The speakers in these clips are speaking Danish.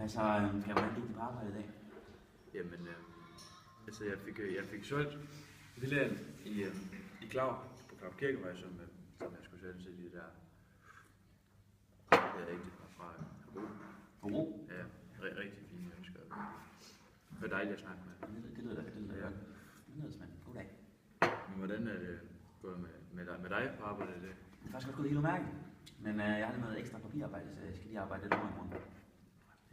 Altså, Per, hvordan gik det på arbejde i dag? Jamen, altså jeg fik solgt villaen i Klav, på Klav Kirkevej, som jeg skulle sælge til de der. Det er rigtigt fra Hobro? Ja, rigtig fine mennesker. Det var dejligt at snakke med. Det lyder godt. Det lyder smand. God dag. Men hvordan er det gået med dig på arbejde i dag? Det er faktisk også gået helt umærkeligt. Men jeg har lige noget ekstra papirarbejde, så jeg skal lige arbejde lidt over i morgen.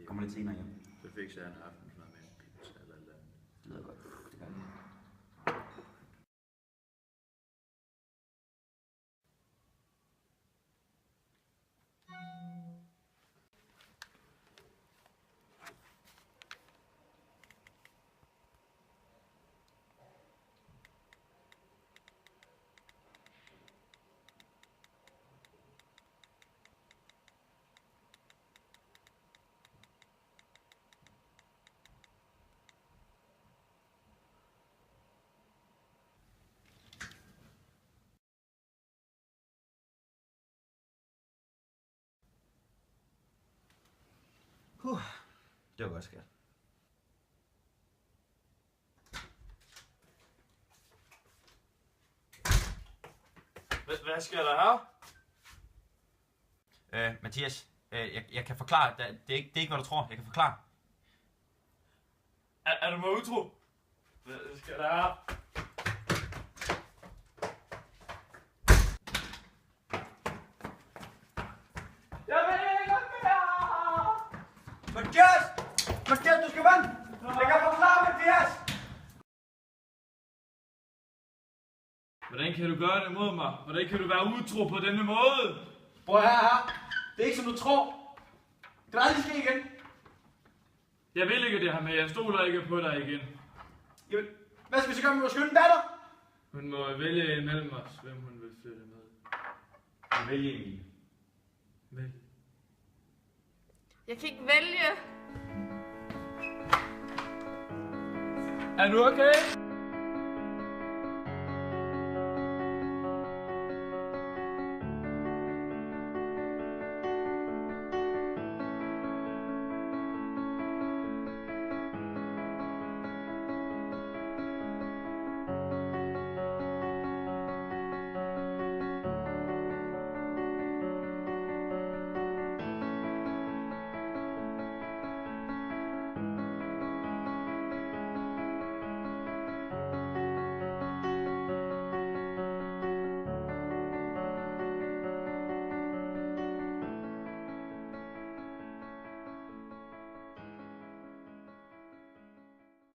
Kommer lidt senere hjem. Så fik jeg en aften sådan noget med en pizza eller noget. Det lyder godt. Det gør det. Det var godt, skat. Hvad sker der her? Mathias, jeg kan forklare. Det er ikke, hvad du tror. Jeg kan forklare. Er du mig utro? Hvad sker der her? Jeg vil ikke mere! Mathias! Mathias, du skal vand! Jeg kan forklare, Mathias! Hvordan kan du gøre det mod mig? Hvordan kan du være utro på denne måde? Prøv her. Det er ikke som du tror. Det vil aldrig ske igen. Jeg vil ikke det her med. Jeg stoler ikke på dig igen. Jamen, hvad skal vi så gøre med vores skønne datter? Hun må vælge imellem os, hvem hun vil flytte med. Vælg Emil. Vælg. Jeg kan ikke vælge. Er du okay?